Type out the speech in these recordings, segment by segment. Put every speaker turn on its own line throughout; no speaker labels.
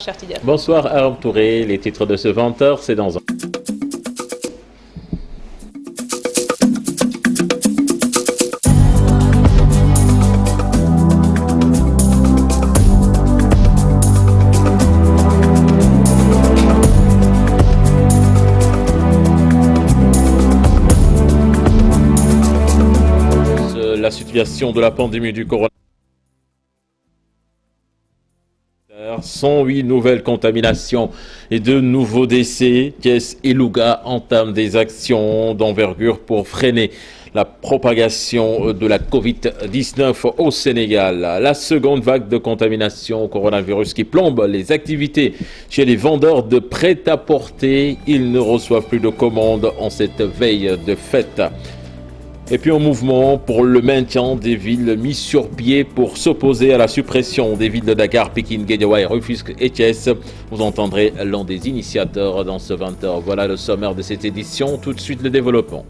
Cher Tidiane.
Bonsoir Aram Touré, les titres de ce 20h, c'est dans un... La situation de la pandémie du coronavirus. 108 nouvelles contaminations et de nouveaux décès. Thiès et Louga entament des actions d'envergure pour freiner la propagation de la Covid-19 au Sénégal. La seconde vague de contamination au coronavirus qui plombe les activités chez les vendeurs de prêt-à-porter. Ils ne reçoivent plus de commandes en cette veille de fête. Et puis un mouvement pour le maintien des villes mises sur pied pour s'opposer à la suppression des villes de Dakar, Pikine, Guédiawaye, Rufisque et Thiès. Vous entendrez l'un des initiateurs dans ce 20h. Voilà le sommaire de cette édition. Tout de suite le développement.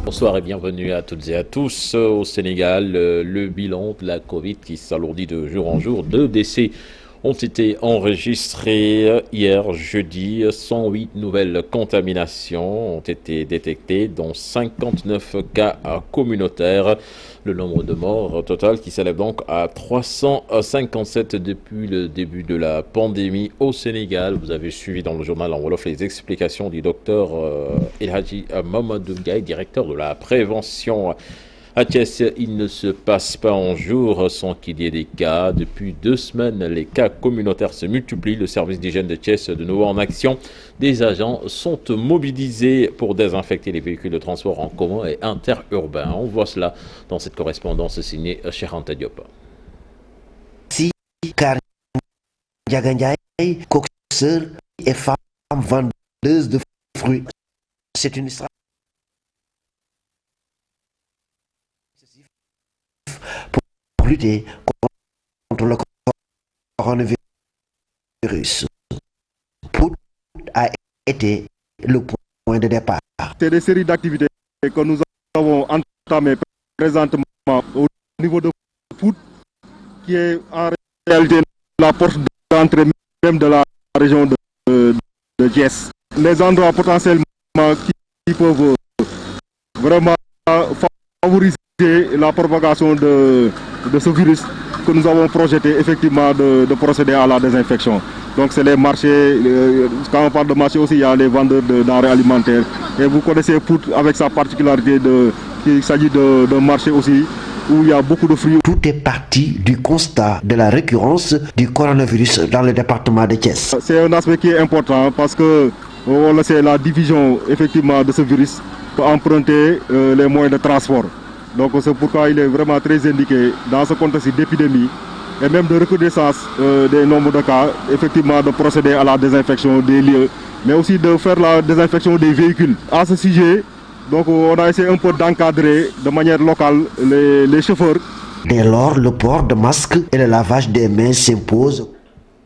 Bonsoir et bienvenue à toutes et à tous. Au Sénégal, le bilan de la Covid qui s'alourdit de jour en jour. 2 décès ont été enregistrés hier jeudi. 108 nouvelles contaminations ont été détectées, dont 59 cas communautaires. Le nombre de morts total qui s'élève donc à 357 depuis le début de la pandémie au Sénégal. Vous avez suivi dans le journal en Wolof les explications du docteur El Hadji Mamadou Ndiaye, directeur de la prévention. À Thiès, il ne se passe pas un jour sans qu'il y ait des cas. Depuis 2 semaines, les cas communautaires se multiplient. Le service d'hygiène de Thiès, de nouveau en action. Des agents sont mobilisés pour désinfecter les véhicules de transport en commun et interurbains. On voit cela dans cette correspondance signée Cheikh Anta Diop.
Si, car Ndiaga Ndiaye, coxeur et femme vendeuse de fruits. C'est une stratégie pour lutter contre le coronavirus. Pout a été le point de départ.
C'est des séries d'activités que nous avons entamées présentement au niveau de Pout, qui est en réalité la porte d'entrée même de la région de Thiès. Les endroits potentiellement qui peuvent vraiment favoriser la propagation de ce virus que nous avons projeté effectivement de procéder à la désinfection. Donc c'est les marchés, quand on parle de marché aussi, il y a les vendeurs de denrées alimentaires. Et vous connaissez Pout avec sa particularité qu'il s'agit d'un marché aussi où il y a beaucoup de fruits.
Tout est parti du constat de la récurrence du coronavirus dans le département de Thiès.
C'est un aspect qui est important parce que on le sait, la division effectivement de ce virus peut emprunter les moyens de transport. Donc c'est pourquoi il est vraiment très indiqué dans ce contexte d'épidémie et même de recrudescence des nombres de cas, effectivement de procéder à la désinfection des lieux, mais aussi de faire la désinfection des véhicules. À ce sujet, donc on a essayé un peu d'encadrer de manière locale les chauffeurs.
Dès lors, le port de masques et le lavage des mains s'imposent.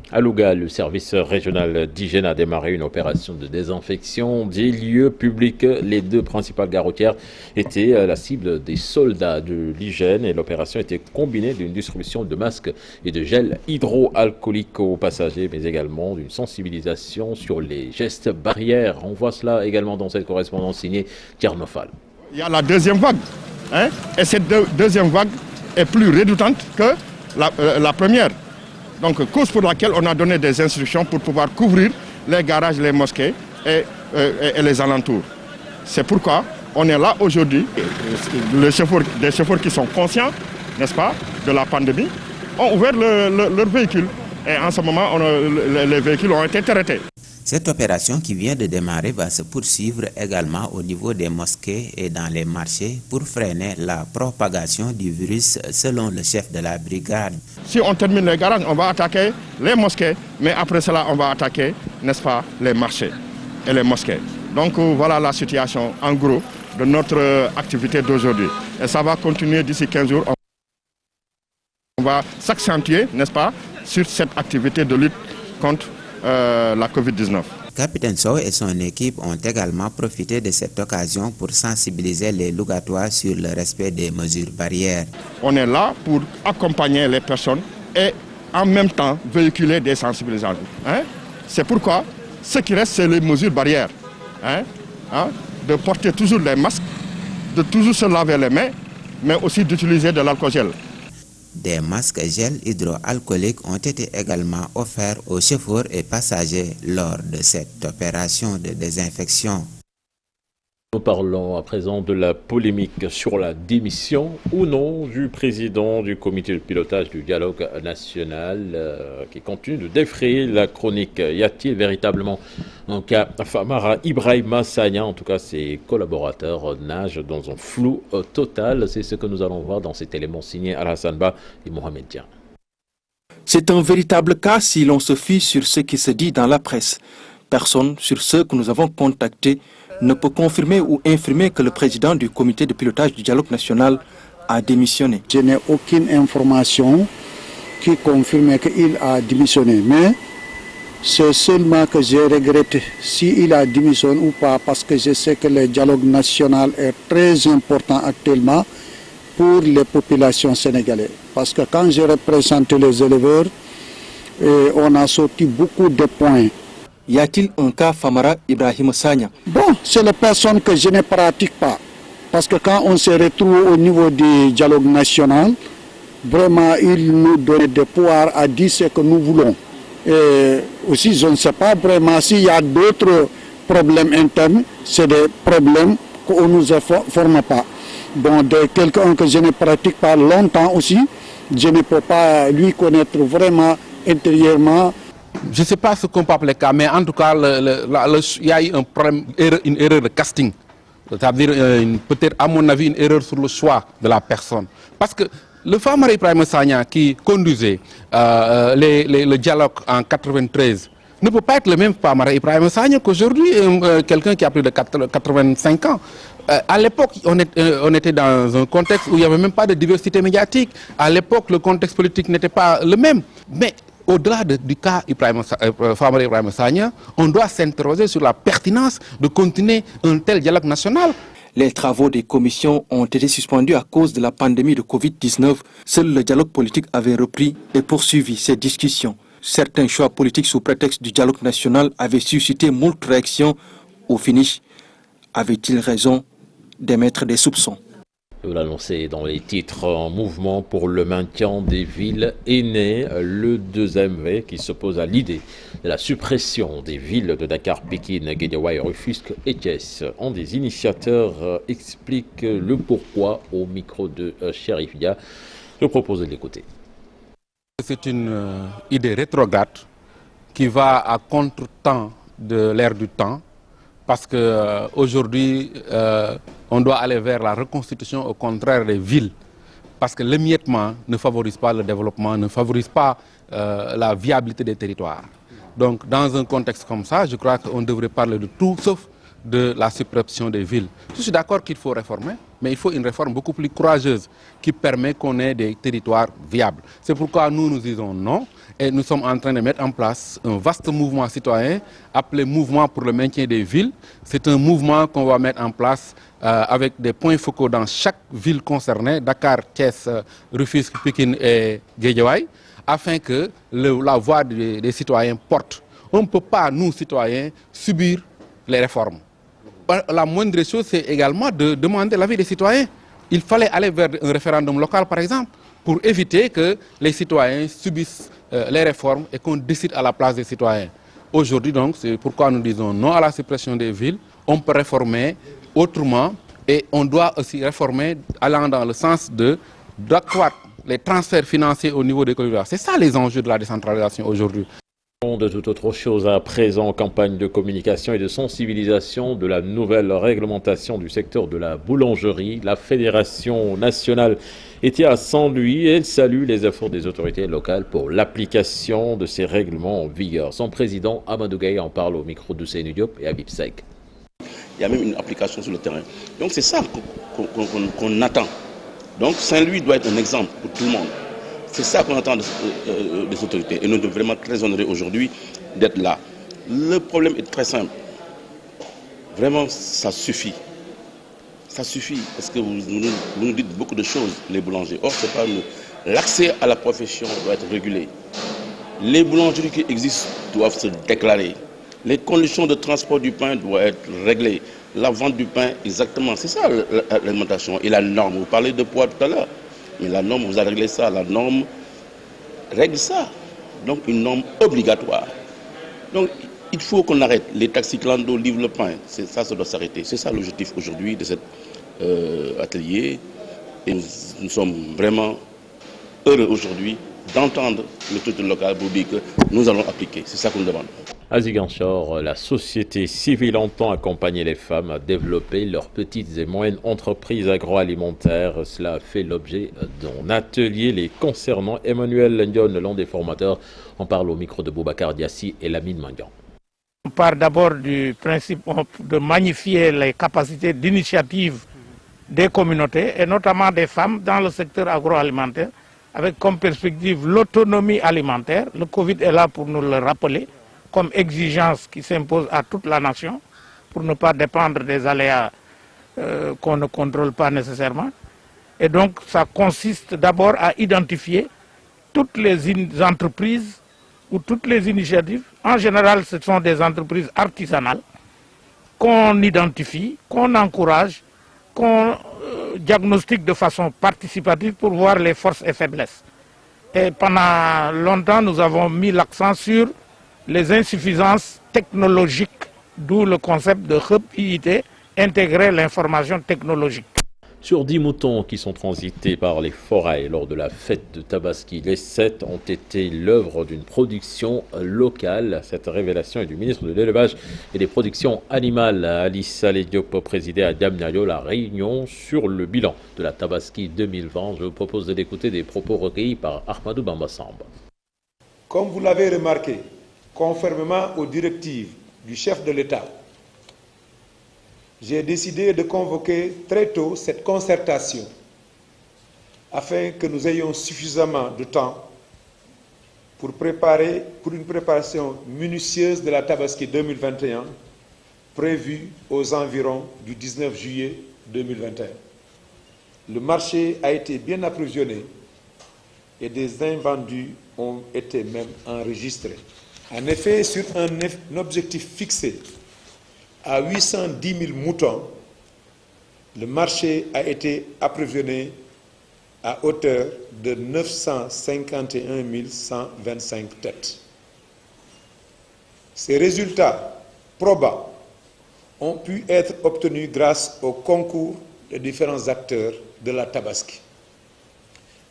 À Louga, le service régional d'hygiène a démarré une opération de désinfection des lieux publics. Les 2 principales gares routières étaient la cible des soldats de l'hygiène et l'opération était combinée d'une distribution de masques et de gel hydroalcoolique aux passagers, mais également d'une sensibilisation sur les gestes barrières. On voit cela également dans cette correspondance signée Tchernofal.
Il y a la deuxième vague, et cette deuxième vague est plus redoutante que la première. Donc, cause pour laquelle on a donné des instructions pour pouvoir couvrir les garages, les mosquées et les alentours. C'est pourquoi on est là aujourd'hui. Des chauffeurs qui sont conscients, n'est-ce pas, de la pandémie, ont ouvert leur véhicule. Et en ce moment, les véhicules ont été arrêtés.
Cette opération qui vient de démarrer va se poursuivre également au niveau des mosquées et dans les marchés pour freiner la propagation du virus selon le chef de la brigade.
Si on termine les garages, on va attaquer les mosquées, mais après cela, on va attaquer, n'est-ce pas, les marchés et les mosquées. Donc voilà la situation en gros de notre activité d'aujourd'hui. Et ça va continuer d'ici 15 jours. On va s'accentuer, n'est-ce pas, sur cette activité de lutte contre la Covid-19.
Capitaine Sow et son équipe ont également profité de cette occasion pour sensibiliser les Lougatois sur le respect des mesures barrières.
On est là pour accompagner les personnes et en même temps véhiculer des sensibilisations. C'est pourquoi ce qui reste, c'est les mesures barrières. De porter toujours les masques, de toujours se laver les mains, mais aussi d'utiliser de l'alcool gel.
Des masques gel hydroalcooliques ont été également offerts aux chauffeurs et passagers lors de cette opération de désinfection.
Nous parlons à présent de la polémique sur la démission ou non du président du comité de pilotage du dialogue national qui continue de défrayer la chronique. Y a-t-il véritablement un cas Famara Ibrahima Sagna, en tout cas ses collaborateurs nagent dans un flou total. C'est ce que nous allons voir dans cet élément signé Alassane Ba et Mohamed Dia.
C'est un véritable cas si l'on se fie sur ce qui se dit dans la presse. Personne sur ceux que nous avons contactés ne peut confirmer ou infirmer que le président du comité de pilotage du dialogue national a démissionné.
Je n'ai aucune information qui confirme qu'il a démissionné, mais c'est seulement que j'ai regretté s'il a démissionné ou pas, parce que je sais que le dialogue national est très important actuellement pour les populations sénégalaises. Parce que quand j'ai représenté les éleveurs, on a sorti beaucoup de points.
Y a-t-il un cas Famara Ibrahima Sagna?
Bon, c'est la personne que je ne pratique pas. Parce que quand on se retrouve au niveau du dialogue national, vraiment, il nous donne des pouvoirs à dire ce que nous voulons. Et aussi, je ne sais pas vraiment s'il y a d'autres problèmes internes, c'est des problèmes qu'on ne nous informe pas. Bon, de quelqu'un que je ne pratique pas longtemps aussi, je ne peux pas lui connaître vraiment intérieurement.
Je ne sais pas ce qu'on peut appeler cas, mais en tout cas, il y a eu un problème, une erreur de casting. C'est-à-dire, peut-être, à mon avis, une erreur sur le choix de la personne. Parce que le Famara Ibrahima Sagna qui conduisait le dialogue en 1993 ne peut pas être le même Famara Ibrahima Sagna qu'aujourd'hui, quelqu'un qui a plus de 85 ans. À l'époque, on était dans un contexte où il n'y avait même pas de diversité médiatique. À l'époque, le contexte politique n'était pas le même. Mais au-delà du cas Famara Ibrahima Sagna, on doit s'interroger sur la pertinence de continuer un tel dialogue national.
Les travaux des commissions ont été suspendus à cause de la pandémie de Covid-19. Seul le dialogue politique avait repris et poursuivi ces discussions. Certains choix politiques sous prétexte du dialogue national avaient suscité moult réactions. Au finish, avait-il raison d'émettre des soupçons?
Vous l'annoncez dans les titres, en mouvement pour le maintien des villes est né le 2MV qui s'oppose à l'idée de la suppression des villes de Dakar, Pékin, Guédiawaye, Rufisque et Thiès. Un des initiateurs explique le pourquoi au micro de Chérif Dia. Je propose de l'écouter.
C'est une idée rétrograde qui va à contre-temps de l'ère du temps. Parce qu'aujourd'hui, on doit aller vers la reconstitution au contraire des villes. Parce que l'émiettement ne favorise pas le développement, ne favorise pas la viabilité des territoires. Donc dans un contexte comme ça, je crois qu'on devrait parler de tout sauf de la suppression des villes. Je suis d'accord qu'il faut réformer, mais il faut une réforme beaucoup plus courageuse qui permet qu'on ait des territoires viables. C'est pourquoi nous disons non. Et nous sommes en train de mettre en place un vaste mouvement citoyen appelé Mouvement pour le maintien des villes. C'est un mouvement qu'on va mettre en place avec des points focaux dans chaque ville concernée, Dakar, Thiès, Rufisque, Pékin et Guédiawaye, afin que la voix des citoyens porte. On ne peut pas, nous, citoyens, subir les réformes. La moindre chose, c'est également de demander l'avis des citoyens. Il fallait aller vers un référendum local, par exemple, pour éviter que les citoyens subissent les réformes et qu'on décide à la place des citoyens. Aujourd'hui, donc, c'est pourquoi nous disons non à la suppression des villes. On peut réformer autrement et on doit aussi réformer allant dans le sens d'accroître les transferts financiers au niveau des collectivités. C'est ça les enjeux de la décentralisation aujourd'hui.
De toute autre chose à présent, campagne de communication et de sensibilisation de la nouvelle réglementation du secteur de la boulangerie. La Fédération nationale était à Saint-Louis et elle salue les efforts des autorités locales pour l'application de ces règlements en vigueur. Son président Amadou Gaye en parle au micro de Seynou Diop et Habib Seck.
Il y a même une application sur le terrain. Donc c'est ça qu'on attend. Donc Saint-Louis doit être un exemple pour tout le monde. C'est ça qu'on attend des autorités. Et nous sommes vraiment très honorés aujourd'hui d'être là. Le problème est très simple. Vraiment, ça suffit. Ça suffit, parce que vous nous dites beaucoup de choses, les boulangers. Or, c'est pas nous. L'accès à la profession doit être régulé. Les boulangeries qui existent doivent se déclarer. Les conditions de transport du pain doivent être réglées. La vente du pain, exactement, c'est ça l'alimentation. Et la norme, vous parlez de poids tout à l'heure. Mais la norme, vous avez réglé ça. La norme règle ça. Donc, une norme obligatoire. Donc, il faut qu'on arrête. Les taxis clando livrent le pain. Ça doit s'arrêter. C'est ça l'objectif aujourd'hui de cet atelier. Et nous sommes vraiment heureux aujourd'hui d'entendre l'autorité locale pour dire que nous allons appliquer. C'est ça qu'on demande.
À Ziguinchor, la société civile entend accompagner les femmes à développer leurs petites et moyennes entreprises agroalimentaires. Cela a fait l'objet d'un atelier les concernant. Emmanuel Ndion, l'un des formateurs, en parle au micro de Boubacar Diassi et Lamine Mangan.
On part d'abord du principe de magnifier les capacités d'initiative des communautés et notamment des femmes dans le secteur agroalimentaire avec comme perspective l'autonomie alimentaire. Le Covid est là pour nous le rappeler comme exigence qui s'impose à toute la nation pour ne pas dépendre des aléas qu'on ne contrôle pas nécessairement. Et donc ça consiste d'abord à identifier toutes les entreprises ou toutes les initiatives. En général, ce sont des entreprises artisanales qu'on identifie, qu'on encourage, qu'on diagnostique de façon participative pour voir les forces et faiblesses. Et pendant longtemps, nous avons mis l'accent sur les insuffisances technologiques, d'où le concept de Hub IIT, intégrer l'information technologique.
Sur 10 moutons qui sont transités par les forêts lors de la fête de Tabaski, les 7 ont été l'œuvre d'une production locale. Cette révélation est du ministre de l'Élevage et des Productions Animales. Alice Saleh Diop présidait à Diamniadio la réunion sur le bilan de la Tabaski 2020. Je vous propose d'écouter des propos recueillis par Ahmadou Bamba Samba.
Comme vous l'avez remarqué, conformément aux directives du chef de l'État, j'ai décidé de convoquer très tôt cette concertation afin que nous ayons suffisamment de temps pour une préparation minutieuse de la Tabaski 2021 prévue aux environs du 19 juillet 2021. Le marché a été bien approvisionné et des invendus ont été même enregistrés. En effet, sur un objectif fixé à 810 000 moutons, le marché a été approvisionné à hauteur de 951 125 têtes. Ces résultats probants ont pu être obtenus grâce au concours des différents acteurs de la Tabaski.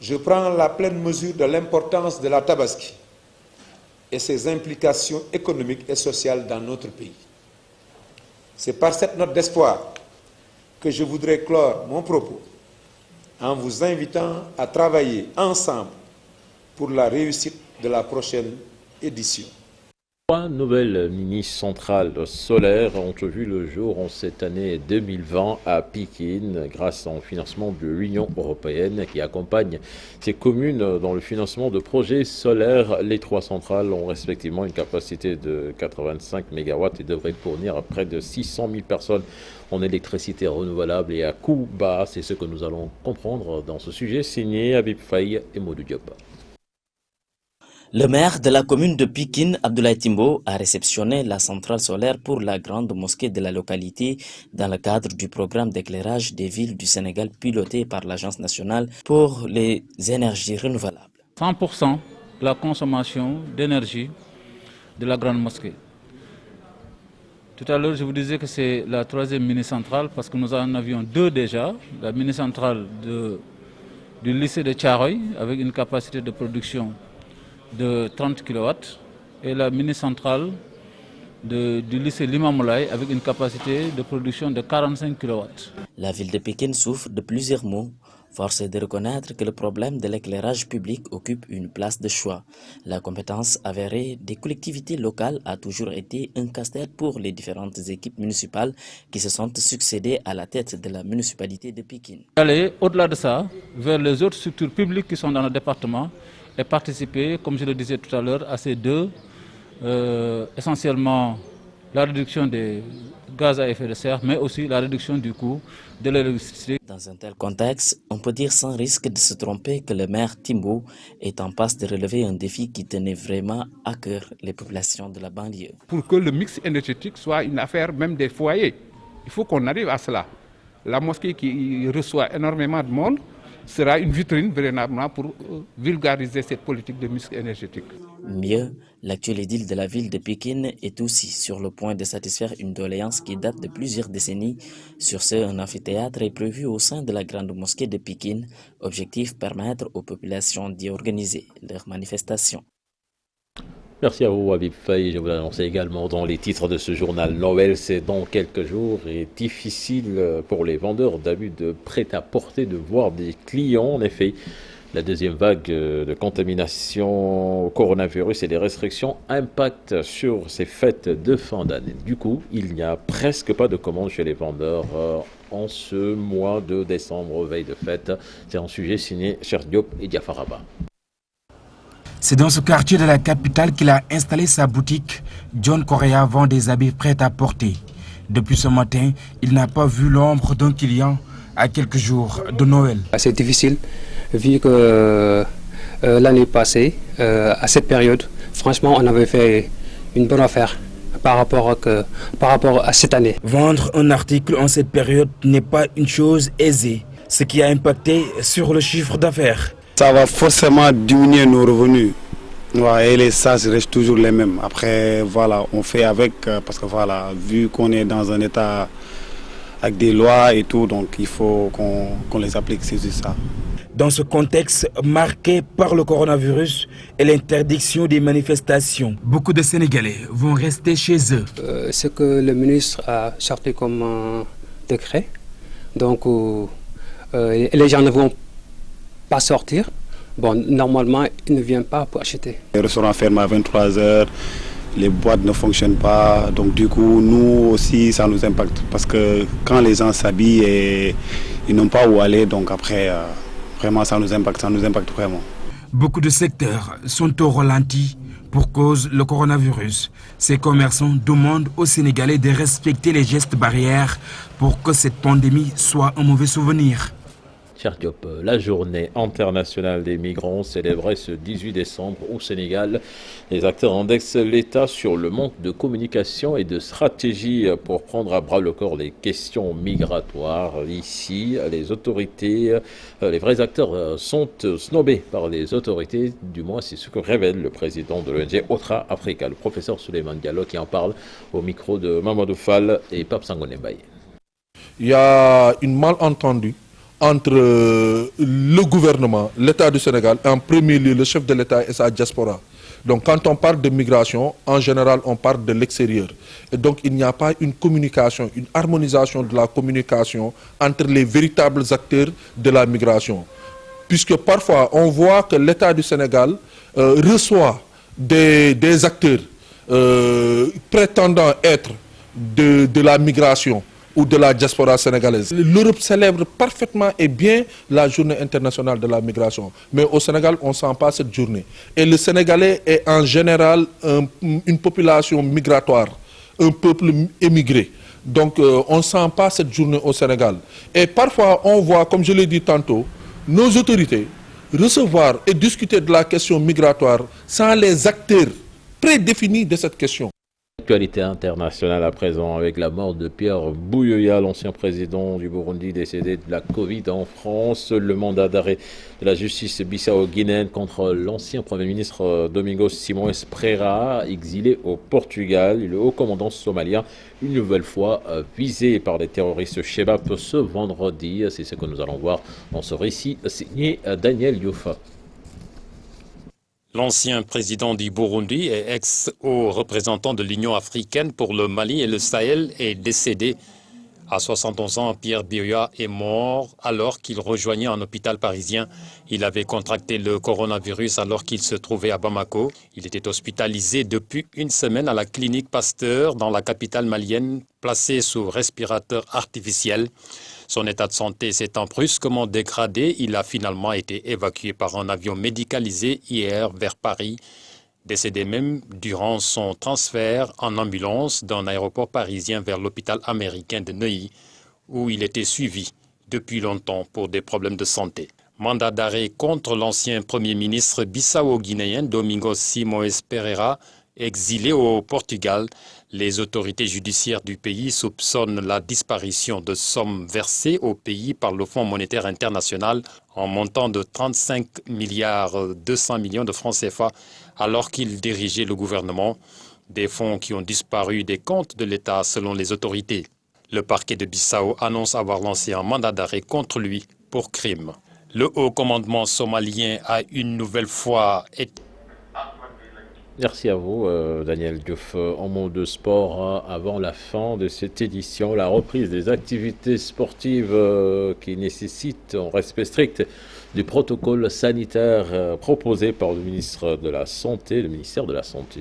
Je prends la pleine mesure de l'importance de la Tabaski et ses implications économiques et sociales dans notre pays. C'est par cette note d'espoir que je voudrais clore mon propos en vous invitant à travailler ensemble pour la réussite de la prochaine édition.
3 nouvelles mini-centrales solaires ont vu le jour en cette année 2020 à Pikine grâce au financement de l'Union européenne qui accompagne ces communes dans le financement de projets solaires. Les 3 centrales ont respectivement une capacité de 85 MW et devraient fournir à près de 600 000 personnes en électricité renouvelable et à coût bas. C'est ce que nous allons comprendre dans ce sujet signé Habib Faye et Modou Diop.
Le maire de la commune de Pikine, Abdoulaye Timbo, a réceptionné la centrale solaire pour la grande mosquée de la localité dans le cadre du programme d'éclairage des villes du Sénégal piloté par l'Agence nationale pour les énergies renouvelables.
100% de la consommation d'énergie de la grande mosquée. Tout à l'heure, je vous disais que c'est la 3e mini-centrale parce que nous en avions 2 déjà. La mini-centrale du lycée de Thiaroye avec une capacité de production de 30 kW et la mini-centrale du lycée Limamoulaye avec une capacité de production de 45 kW.
La ville de Pékin souffre de plusieurs maux, Force est de reconnaître que le problème de l'éclairage public occupe une place de choix. La compétence avérée des collectivités locales a toujours été un casse-tête pour les différentes équipes municipales qui se sont succédées à la tête de la municipalité de Pikine.
Aller au-delà de ça, vers les autres structures publiques qui sont dans le département et participer, comme je le disais tout à l'heure, à ces deux, essentiellement la réduction des gaz à effet de serre, mais aussi la réduction du coût de l'électricité.
Dans un tel contexte, on peut dire sans risque de se tromper que le maire Timbo est en passe de relever un défi qui tenait vraiment à cœur les populations de la banlieue.
Pour que le mix énergétique soit une affaire même des foyers, il faut qu'on arrive à cela. La mosquée qui reçoit énormément de monde sera une vitrine véritablement pour vulgariser cette politique de mix énergétique.
Mieux, l'actuel édile de la ville de Pikine est aussi sur le point de satisfaire une doléance qui date de plusieurs décennies. Sur ce, un amphithéâtre est prévu au sein de la grande mosquée de Pikine. Objectif, permettre aux populations d'y organiser leurs manifestations.
Merci à vous, Habib Faye. Je vous l'annonçais également dans les titres de ce journal. Noël, c'est dans quelques jours et difficile pour les vendeurs d'abus de prêt-à-porter de voir des clients. En effet, la deuxième vague de contamination au coronavirus et des restrictions impactent sur ces fêtes de fin d'année. Du coup, il n'y a presque pas de commandes chez les vendeurs en ce mois de décembre, veille de fête. C'est un sujet signé Cheikh Diop et Diafaraba.
C'est dans ce quartier de la capitale qu'il a installé sa boutique. John Correa vend des habits prêts à porter. Depuis ce matin, il n'a pas vu l'ombre d'un client à quelques jours de Noël.
C'est difficile, vu que l'année passée, à cette période, franchement, on avait fait une bonne affaire par rapport à cette année.
Vendre un article en cette période n'est pas une chose aisée, ce qui a impacté sur le chiffre d'affaires.
Ça va forcément diminuer nos revenus. Ouais, et les charges restent toujours les mêmes. Après, voilà, on fait avec, parce que voilà, vu qu'on est dans un état avec des lois et tout, donc il faut qu'on les applique, c'est juste ça.
Dans ce contexte marqué par le coronavirus et l'interdiction des manifestations, beaucoup de Sénégalais vont rester chez eux.
Ce que le ministre a sorti comme décret, donc les gens ne vont pas sortir. Bon, normalement, ils ne viennent pas pour acheter.
Les restaurants ferment à 23h, les boîtes ne fonctionnent pas, donc du coup, nous aussi, ça nous impacte. Parce que quand les gens s'habillent et ils n'ont pas où aller, donc après, vraiment, ça nous impacte vraiment.
Beaucoup de secteurs sont au ralenti pour cause le coronavirus. Ces commerçants demandent aux Sénégalais de respecter les gestes barrières pour que cette pandémie soit un mauvais souvenir.
Cheikh Diop, la journée internationale des migrants célébrée ce 18 décembre au Sénégal. Les acteurs indexent l'État sur le manque de communication et de stratégie pour prendre à bras le corps les questions migratoires. Ici, les autorités, les vrais acteurs sont snobés par les autorités, du moins c'est ce que révèle le président de l'ONG Otra Africa, le professeur Souleymane Diallo, qui en parle au micro de Mamadou Fall et Pape Sangoné Mbaye.
Il y a une malentendu entre le gouvernement, l'État du Sénégal, et en premier lieu le chef de l'État et sa diaspora. Donc quand on parle de migration, en général on parle de l'extérieur. Et donc il n'y a pas une communication, une harmonisation de la communication entre les véritables acteurs de la migration. Puisque parfois on voit que l'État du Sénégal reçoit des acteurs prétendant être de la migration ou de la diaspora sénégalaise. L'Europe célèbre parfaitement et bien la journée internationale de la migration. Mais au Sénégal, on ne sent pas cette journée. Et le Sénégalais est en général une population migratoire, un peuple émigré. Donc on ne sent pas cette journée au Sénégal. Et parfois, on voit, comme je l'ai dit tantôt, nos autorités recevoir et discuter de la question migratoire sans les acteurs prédéfinis de cette question.
Actualité internationale à présent avec la mort de Pierre Bouyoya, l'ancien président du Burundi décédé de la Covid en France. Le mandat d'arrêt de la justice bissau-guinéenne contre l'ancien Premier ministre Domingos Simões Pereira, exilé au Portugal. Le haut commandant somalien, une nouvelle fois visé par les terroristes Shebab ce vendredi. C'est ce que nous allons voir dans ce récit signé Daniel Youfa.
L'ancien président du Burundi et ex-haut représentant de l'Union africaine pour le Mali et le Sahel est décédé À 71 ans, Pierre Biroya est mort alors qu'il rejoignait un hôpital parisien. Il avait contracté le coronavirus alors qu'il se trouvait à Bamako. Il était hospitalisé depuis une semaine à la clinique Pasteur dans la capitale malienne, placé sous respirateur artificiel. Son état de santé s'étant brusquement dégradé, il a finalement été évacué par un avion médicalisé hier vers Paris. Décédé même durant son transfert en ambulance d'un aéroport parisien vers l'hôpital américain de Neuilly, où il était suivi depuis longtemps pour des problèmes de santé. Mandat d'arrêt contre l'ancien Premier ministre bissau-guinéen Domingos Simões Pereira, exilé au Portugal. Les autorités judiciaires du pays soupçonnent la disparition de sommes versées au pays par le Fonds monétaire international en montant de 35,2 milliards de francs CFA alors qu'il dirigeait le gouvernement. Des fonds qui ont disparu des comptes de l'État selon les autorités. Le parquet de Bissau annonce avoir lancé un mandat d'arrêt contre lui pour crime. Le haut commandement somalien a une nouvelle fois été...
Merci à vous, Daniel Diouf. En mot de sport, avant la fin de cette édition, la reprise des activités sportives qui nécessitent un respect strict du protocole sanitaire proposé par le ministère de la Santé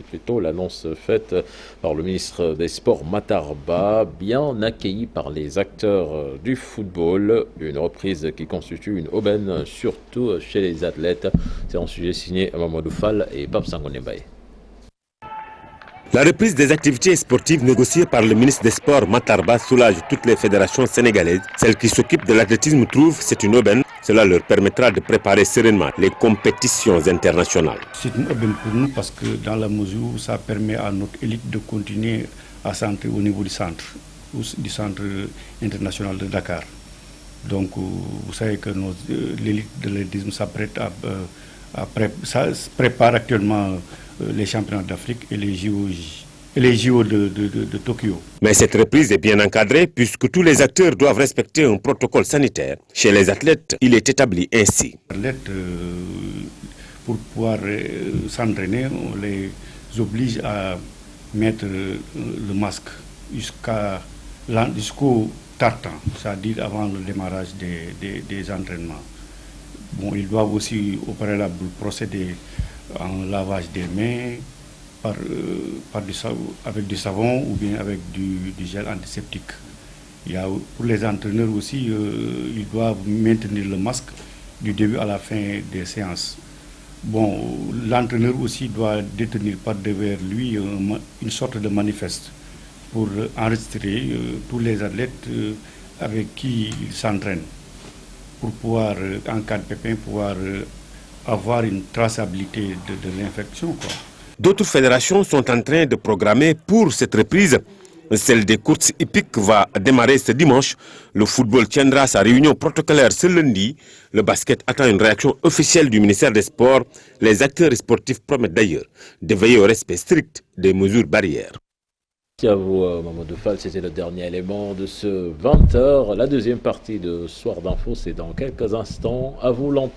plutôt, l'annonce faite par le ministre des Sports Matar Ba, bien accueillie par les acteurs du football, une reprise qui constitue une aubaine, surtout chez les athlètes. C'est un sujet signé Mamadou Fall et Pape Sangonembaye.
La reprise des activités sportives négociée par le ministre des Sports Matar Ba soulage toutes les fédérations sénégalaises. Celles qui s'occupent de l'athlétisme trouvent que c'est une aubaine. Cela leur permettra de préparer sereinement les compétitions internationales.
C'est une aubaine pour nous parce que dans la mesure où ça permet à notre élite de continuer à s'entrer au niveau du centre international de Dakar. Donc vous savez que l'élite de l'athlétisme s'apprête se prépare actuellement les championnats d'Afrique et les JO de Tokyo.
Mais cette reprise est bien encadrée puisque tous les acteurs doivent respecter un protocole sanitaire. Chez les athlètes, il est établi ainsi.
Les athlètes, pour pouvoir s'entraîner, on les oblige à mettre le masque jusqu'au tartan, c'est-à-dire avant le démarrage des entraînements. Bon, ils doivent aussi au préalable procéder en lavage des mains avec du savon ou bien avec du gel antiseptique. Pour les entraîneurs aussi, ils doivent maintenir le masque du début à la fin des séances. Bon, l'entraîneur aussi doit détenir par derrière lui une sorte de manifeste pour enregistrer tous les athlètes avec qui il s'entraîne, pour pouvoir, en cas de pépin, pouvoir avoir une traçabilité de l'infection.
D'autres fédérations sont en train de programmer pour cette reprise. Celle des courses hippiques va démarrer ce dimanche. Le football tiendra sa réunion protocolaire ce lundi. Le basket attend une réaction officielle du ministère des Sports. Les acteurs sportifs promettent d'ailleurs de veiller au respect strict des mesures barrières.
Merci à vous, Mamadou Fall. C'était le dernier élément de ce 20h. La deuxième partie de Soir d'Info, c'est dans quelques instants. À vous l'antenne.